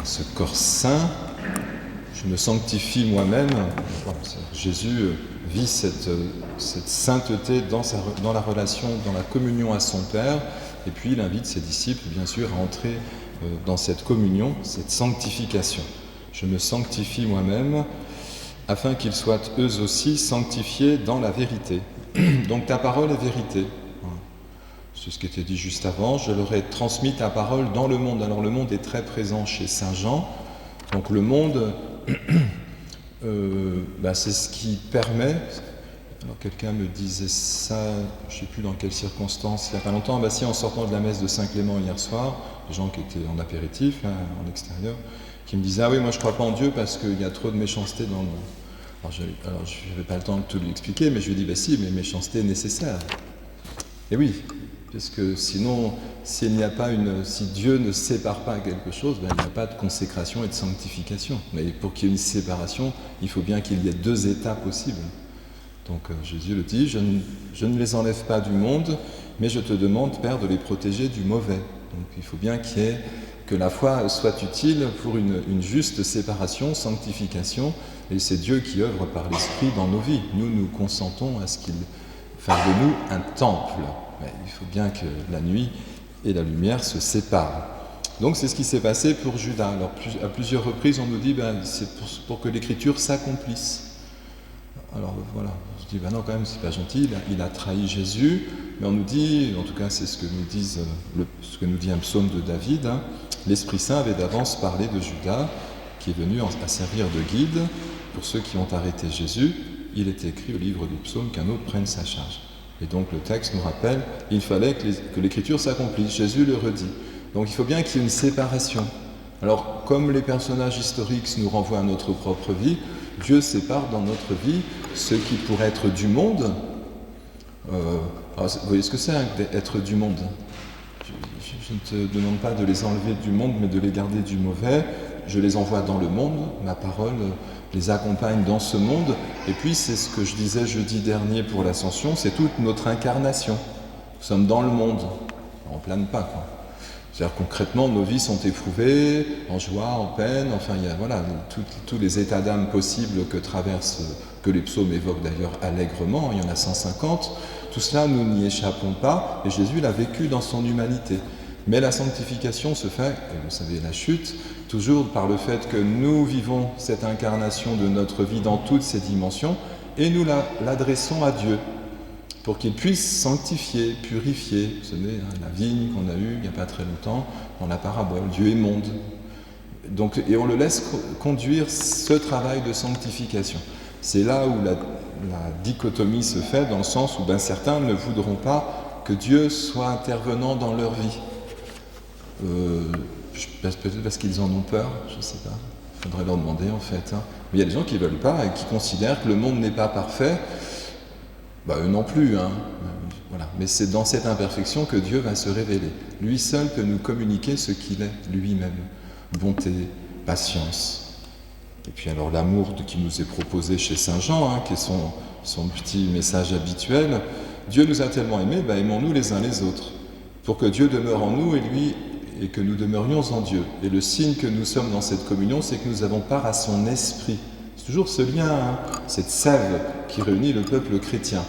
ce corps saint, je me sanctifie moi-même. Jésus vit cette sainteté dans la relation, dans la communion à son Père, et puis il invite ses disciples, bien sûr, à entrer dans cette communion, cette sanctification. Je me sanctifie moi-même, afin qu'ils soient eux aussi sanctifiés dans la vérité. Donc ta parole est vérité. C'est ce qui était dit juste avant. Je leur ai transmis ta parole dans le monde. Alors le monde est très présent chez Saint Jean. Donc le monde, c'est ce qui permet. Alors quelqu'un me disait ça, je ne sais plus dans quelles circonstances, il n'y a pas longtemps, en sortant de la messe de Saint-Clément hier soir, des gens qui étaient en apéritif, en extérieur, qui me disaient « Ah oui, moi je ne crois pas en Dieu parce qu'il y a trop de méchanceté dans le monde. » Alors je n'avais pas le temps de tout lui expliquer, mais je lui ai dit « Ben si, mais méchanceté est nécessaire. » Et oui, parce que sinon, si Dieu ne sépare pas quelque chose, il n'y a pas de consécration et de sanctification. Mais pour qu'il y ait une séparation, il faut bien qu'il y ait deux états possibles. Donc Jésus le dit, je ne les enlève pas du monde, mais je te demande, Père, de les protéger du mauvais. Donc il faut bien que la foi soit utile pour une juste séparation, sanctification, et c'est Dieu qui œuvre par l'Esprit dans nos vies. Nous consentons à ce qu'il fasse de nous un temple. Mais il faut bien que la nuit et la lumière se séparent. Donc c'est ce qui s'est passé pour Judas. Alors à plusieurs reprises on nous dit c'est pour que l'écriture s'accomplisse. Alors voilà, je dis non quand même c'est pas gentil, il a trahi Jésus, mais on nous dit, en tout cas c'est ce que nous dit un psaume de David, l'Esprit Saint avait d'avance parlé de Judas, qui est venu à servir de guide pour ceux qui ont arrêté Jésus. Il était écrit au livre du psaume qu'un autre prenne sa charge. Et donc le texte nous rappelle, il fallait que l'écriture s'accomplisse, Jésus le redit. Donc il faut bien qu'il y ait une séparation. Alors comme les personnages historiques nous renvoient à notre propre vie, Dieu sépare dans notre vie ce qui pourrait être du monde. Vous voyez ce que c'est être du monde? Je ne te demande pas de les enlever du monde, mais de les garder du mauvais. Je les envoie dans le monde, ma parole les accompagne dans ce monde. Et puis c'est ce que je disais jeudi dernier pour l'Ascension, c'est toute notre incarnation. Nous sommes dans le monde, on ne plane pas quoi. C'est-à-dire concrètement, nos vies sont éprouvées, en joie, en peine, enfin il y a tous les états d'âme possibles que les psaumes évoquent d'ailleurs allègrement, il y en a 150. Tout cela, nous n'y échappons pas, et Jésus l'a vécu dans son humanité. Mais la sanctification se fait, et vous savez la chute, toujours par le fait que nous vivons cette incarnation de notre vie dans toutes ses dimensions, et nous l'adressons à Dieu, pour qu'il puisse sanctifier, purifier. Vous savez, la vigne qu'on a eue il n'y a pas très longtemps, dans la parabole, Dieu est monde. Donc, et on le laisse conduire ce travail de sanctification. C'est là où la dichotomie se fait, dans le sens où certains ne voudront pas que Dieu soit intervenant dans leur vie. Peut-être parce qu'ils en ont peur, je ne sais pas. Il faudrait leur demander en fait. Mais il y a des gens qui ne veulent pas et qui considèrent que le monde n'est pas parfait. Eux non plus, voilà. Mais c'est dans cette imperfection que Dieu va se révéler. Lui seul peut nous communiquer ce qu'il est lui-même. Bonté, patience. Et puis alors l'amour qui nous est proposé chez Saint Jean, qui est son petit message habituel. Dieu nous a tellement aimés, aimons-nous les uns les autres. Pour que Dieu demeure en nous et que nous demeurions en Dieu. Et le signe que nous sommes dans cette communion, c'est que nous avons part à son esprit. C'est toujours ce lien, cette sève qui réunit le peuple chrétien.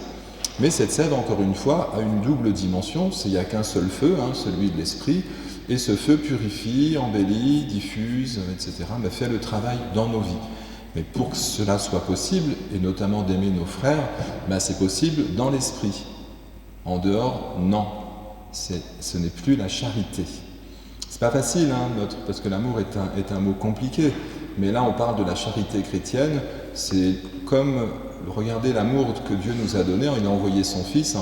Mais cette sève, encore une fois, a une double dimension. Il n'y a qu'un seul feu, celui de l'esprit, et ce feu purifie, embellit, diffuse, etc., fait le travail dans nos vies. Mais pour que cela soit possible, et notamment d'aimer nos frères, c'est possible dans l'esprit. En dehors, non. Ce n'est plus la charité. C'est pas facile, parce que l'amour est un mot compliqué. Mais là, on parle de la charité chrétienne. C'est comme regarder l'amour que Dieu nous a donné. Il a envoyé son Fils.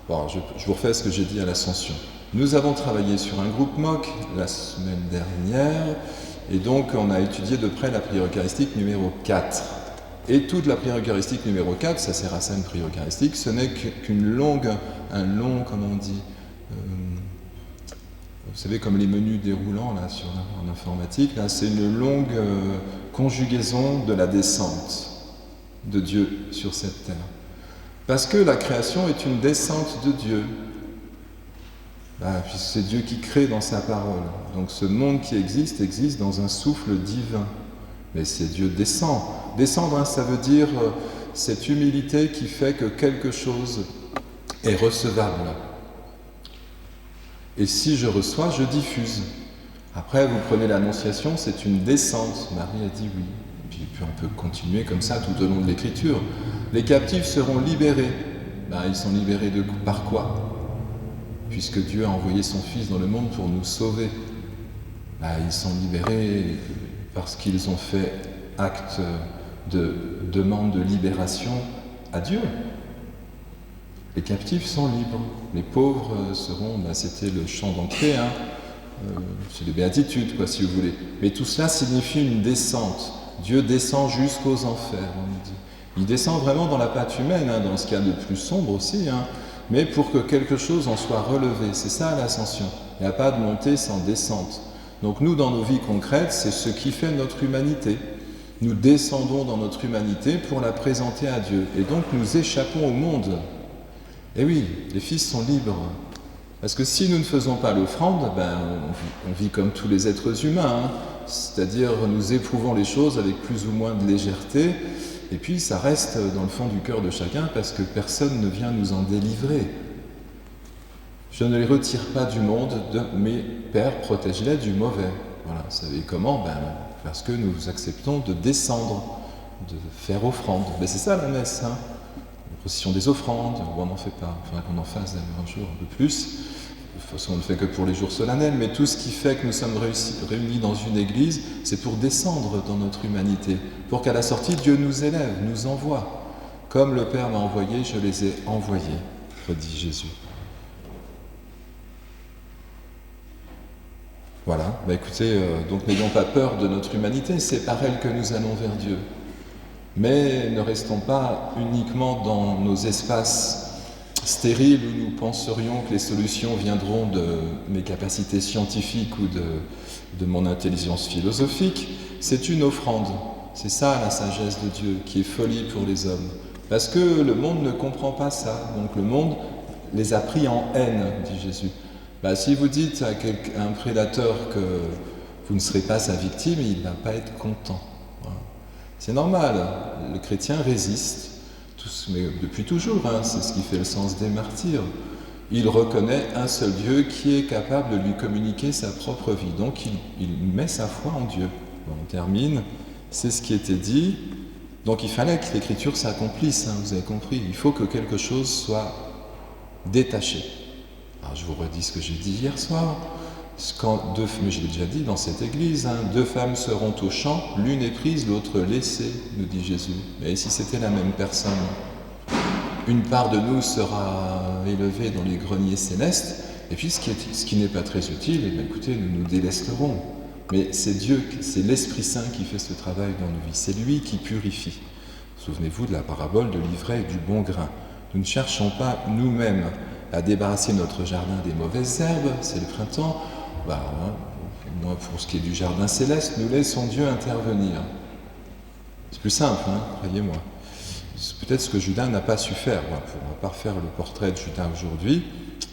Je vous refais ce que j'ai dit à l'Ascension. Nous avons travaillé sur un groupe MOC la semaine dernière. Et donc, on a étudié de près la prière eucharistique numéro 4. Et toute la prière eucharistique numéro 4, ça sert à ça une prière eucharistique, ce n'est un long, comment on dit, vous savez, comme les menus déroulants en informatique, c'est une longue conjugaison de la descente de Dieu sur cette terre. Parce que la création est une descente de Dieu. Puisque c'est Dieu qui crée dans sa parole. Donc ce monde qui existe dans un souffle divin. Mais c'est Dieu descend. Descendre, ça veut dire cette humilité qui fait que quelque chose est recevable. Et si je reçois, je diffuse. Après, vous prenez l'Annonciation, c'est une descente. Marie a dit oui. Puis on peut continuer comme ça tout au long de l'Écriture. Les captifs seront libérés. Ils sont libérés par quoi ? Puisque Dieu a envoyé son Fils dans le monde pour nous sauver. Ils sont libérés parce qu'ils ont fait acte de demande de libération à Dieu. Les captifs sont libres. Les pauvres seront, c'était le chant d'entrée, c'est les béatitudes, si vous voulez. Mais tout cela signifie une descente. Dieu descend jusqu'aux enfers, on nous dit. Il descend vraiment dans la pâte humaine, dans ce qu'il y a de plus sombre aussi, mais pour que quelque chose en soit relevé. C'est ça l'ascension. Il n'y a pas de montée sans descente. Donc nous, dans nos vies concrètes, c'est ce qui fait notre humanité. Nous descendons dans notre humanité pour la présenter à Dieu. Et donc nous échappons au monde. Et oui, les fils sont libres. Parce que si nous ne faisons pas l'offrande, on vit comme tous les êtres humains. C'est-à-dire nous éprouvons les choses avec plus ou moins de légèreté. Et puis ça reste dans le fond du cœur de chacun parce que personne ne vient nous en délivrer. Je ne les retire pas du monde, mais Père, protège-les du mauvais. Voilà, vous savez comment ? Parce que nous acceptons de descendre, de faire offrande. C'est ça la messe, la procession des offrandes, on n'en fait pas. Il faudrait qu'on en fasse d'ailleurs un jour un peu plus. De toute façon, on ne fait que pour les jours solennels, mais tout ce qui fait que nous sommes réunis dans une église, c'est pour descendre dans notre humanité, pour qu'à la sortie, Dieu nous élève, nous envoie. Comme le Père m'a envoyé, je les ai envoyés, redit Jésus. Voilà, écoutez, donc n'ayons pas peur de notre humanité, c'est par elle que nous allons vers Dieu. Mais ne restons pas uniquement dans nos espaces stériles où nous penserions que les solutions viendront de mes capacités scientifiques ou de mon intelligence philosophique. C'est une offrande. C'est ça la sagesse de Dieu qui est folie pour les hommes. Parce que le monde ne comprend pas ça. Donc le monde les a pris en haine, dit Jésus. Si vous dites à un prédateur que vous ne serez pas sa victime, il ne va pas être content. Voilà. C'est normal, le chrétien résiste, mais depuis toujours, c'est ce qui fait le sens des martyrs. Il reconnaît un seul Dieu qui est capable de lui communiquer sa propre vie. Donc il met sa foi en Dieu. On termine, c'est ce qui était dit. Donc il fallait que l'Écriture s'accomplisse, vous avez compris. Il faut que quelque chose soit détaché. Alors je vous redis ce que j'ai dit hier soir. Mais je l'ai déjà dit dans cette église, 2 femmes seront au champ, l'une est prise, l'autre laissée, nous dit Jésus. Mais si c'était la même personne, une part de nous sera élevée dans les greniers célestes, et puis ce qui n'est pas très utile, écoutez, nous nous délesterons. Mais c'est Dieu, c'est l'Esprit Saint qui fait ce travail dans nos vies, c'est lui qui purifie. Souvenez-vous de la parabole de l'ivraie et du bon grain. Nous ne cherchons pas nous-mêmes à débarrasser notre jardin des mauvaises herbes, c'est le printemps. Moi, pour ce qui est du jardin céleste, nous laissons Dieu intervenir. C'est plus simple, croyez-moi. C'est peut-être ce que Judas n'a pas su faire. On ne va pas refaire le portrait de Judas aujourd'hui,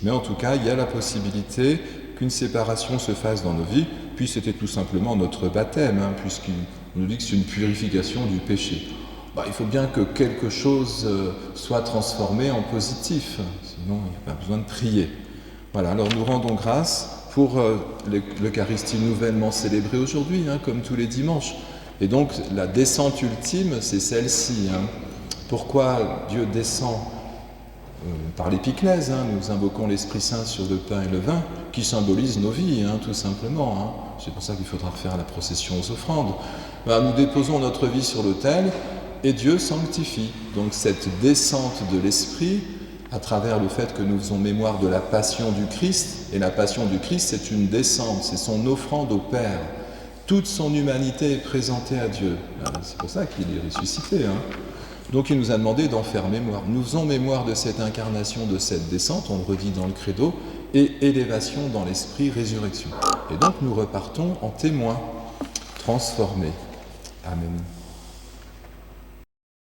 mais en tout cas, il y a la possibilité qu'une séparation se fasse dans nos vies, puis c'était tout simplement notre baptême, puisqu'on nous dit que c'est une purification du péché. Il faut bien que quelque chose soit transformé en positif, sinon il n'y a pas besoin de prier. Voilà, alors nous rendons grâce pour l'Eucharistie nouvellement célébrée aujourd'hui, comme tous les dimanches. Et donc la descente ultime, c'est celle-ci. Pourquoi Dieu descend par l'épiclèse, nous invoquons l'Esprit Saint sur le pain et le vin, qui symbolisent nos vies, tout simplement. C'est pour ça qu'il faudra refaire la procession aux offrandes. Nous déposons notre vie sur l'autel, et Dieu sanctifie. Donc cette descente de l'Esprit, à travers le fait que nous faisons mémoire de la passion du Christ, et la passion du Christ, c'est une descente, c'est son offrande au Père. Toute son humanité est présentée à Dieu. C'est pour ça qu'il est ressuscité. Donc il nous a demandé d'en faire mémoire. Nous faisons mémoire de cette incarnation, de cette descente, on le redit dans le credo, et élévation dans l'esprit, résurrection. Et donc nous repartons en témoins transformés. Amen.